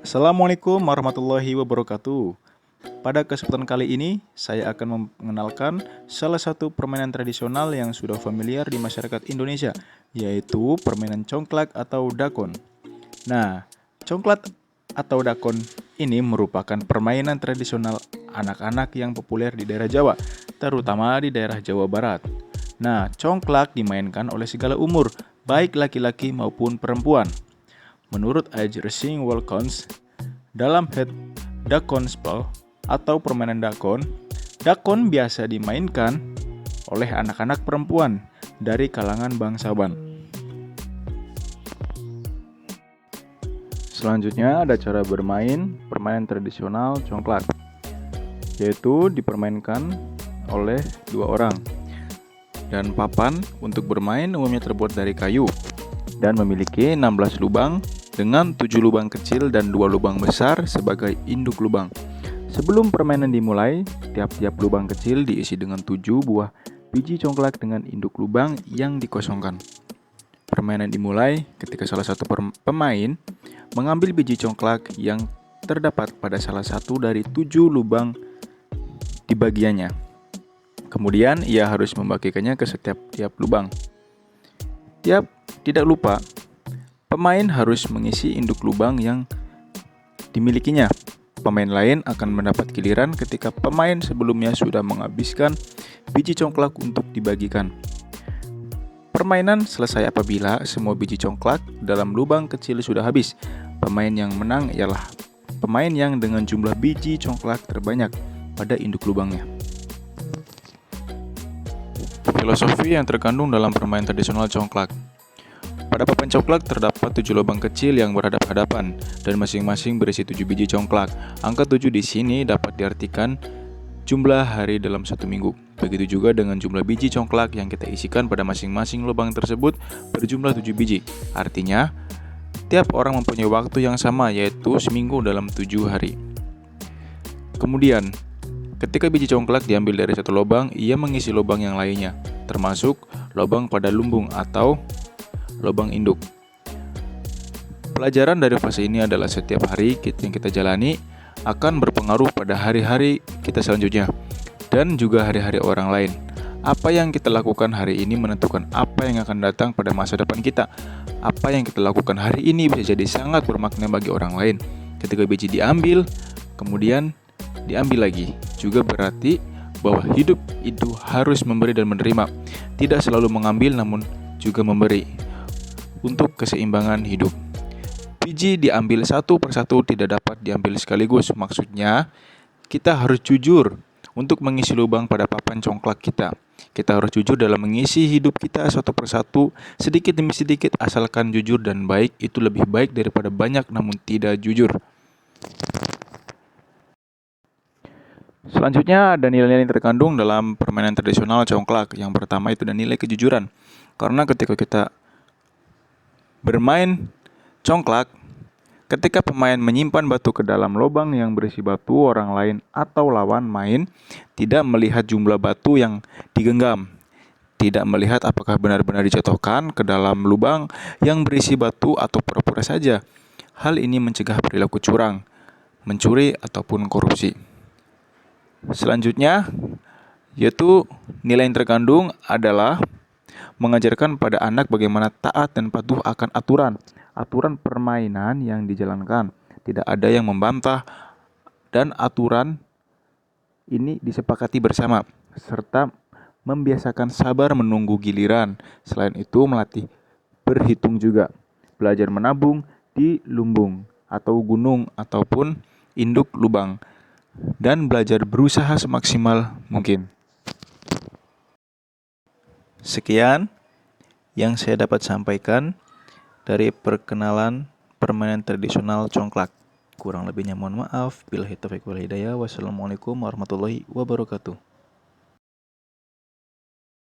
Assalamualaikum warahmatullahi wabarakatuh. Pada kesempatan kali ini, saya akan mengenalkan salah satu permainan tradisional yang sudah familiar di masyarakat Indonesia, yaitu permainan congklak atau dakon. Nah, congklak atau dakon ini merupakan permainan tradisional anak-anak yang populer di daerah Jawa, terutama di daerah Jawa Barat. Nah, congklak dimainkan oleh segala umur, baik laki-laki maupun perempuan. Menurut Age Racing World Counts, dalam head dakon spell atau permainan dakon, dakon biasa dimainkan oleh anak-anak perempuan dari kalangan bangsawan. Selanjutnya ada cara bermain permainan tradisional congklak, yaitu dipermainkan oleh dua orang. Dan papan untuk bermain umumnya terbuat dari kayu dan memiliki 16 lubang dengan 7 lubang kecil dan 2 lubang besar sebagai induk lubang. Sebelum permainan dimulai, tiap-tiap lubang kecil diisi dengan 7 buah biji congklak dengan induk lubang yang dikosongkan. Permainan dimulai ketika salah satu pemain mengambil biji congklak yang terdapat pada salah satu dari 7 lubang di bagiannya. Kemudian ia harus membagikannya ke setiap lubang. Tidak lupa, pemain harus mengisi induk lubang yang dimilikinya. Pemain lain akan mendapat giliran ketika pemain sebelumnya sudah menghabiskan biji congklak untuk dibagikan. Permainan selesai apabila semua biji congklak dalam lubang kecil sudah habis. Pemain yang menang ialah pemain yang dengan jumlah biji congklak terbanyak pada induk lubangnya. Filosofi yang terkandung dalam permainan tradisional congklak. Pada papan congklak terdapat 7 lubang kecil yang berhadap-hadapan dan masing-masing berisi 7 biji congklak. Angka 7 di sini dapat diartikan jumlah hari dalam satu minggu. Begitu juga dengan jumlah biji congklak yang kita isikan pada masing-masing lubang tersebut berjumlah 7 biji. Artinya, tiap orang mempunyai waktu yang sama, yaitu seminggu dalam 7 hari. Kemudian, ketika biji congklak diambil dari satu lubang, ia mengisi lubang yang lainnya, termasuk lubang pada lumbung atau lubang induk. Pelajaran dari fase ini adalah setiap hari yang kita jalani akan berpengaruh pada hari-hari kita selanjutnya dan juga hari-hari orang lain. Apa yang kita lakukan hari ini menentukan apa yang akan datang pada masa depan kita. Apa yang kita lakukan hari ini bisa jadi sangat bermakna bagi orang lain. Ketika biji diambil, kemudian diambil lagi, juga berarti bahwa hidup itu harus memberi dan menerima, tidak selalu mengambil namun juga memberi untuk keseimbangan hidup. Biji diambil satu persatu, tidak dapat diambil sekaligus. Maksudnya, kita harus jujur untuk mengisi lubang pada papan congklak kita. Kita harus jujur dalam mengisi hidup kita satu persatu, sedikit demi sedikit, asalkan jujur dan baik. Itu lebih baik daripada banyak namun tidak jujur. Selanjutnya ada nilai-nilai yang terkandung dalam permainan tradisional congklak. Yang pertama itu ada nilai kejujuran. Karena ketika kita bermain congklak, ketika pemain menyimpan batu ke dalam lubang yang berisi batu, orang lain atau lawan main tidak melihat jumlah batu yang digenggam, tidak melihat apakah benar-benar dijatuhkan ke dalam lubang yang berisi batu atau pura-pura saja. Hal ini mencegah perilaku curang, mencuri, ataupun korupsi. Selanjutnya, yaitu nilai yang terkandung adalah mengajarkan pada anak bagaimana taat dan patuh akan aturan permainan yang dijalankan. Tidak ada yang membantah dan aturan ini disepakati bersama, serta membiasakan sabar menunggu giliran. Selain itu, melatih berhitung juga, belajar menabung di lumbung atau gunung ataupun induk lubang, dan belajar berusaha semaksimal mungkin. Sekian yang saya dapat sampaikan dari perkenalan permainan tradisional congklak. Kurang lebihnya mohon maaf. Billahi taufiq wal hidayah. Wassalamualaikum warahmatullahi wabarakatuh.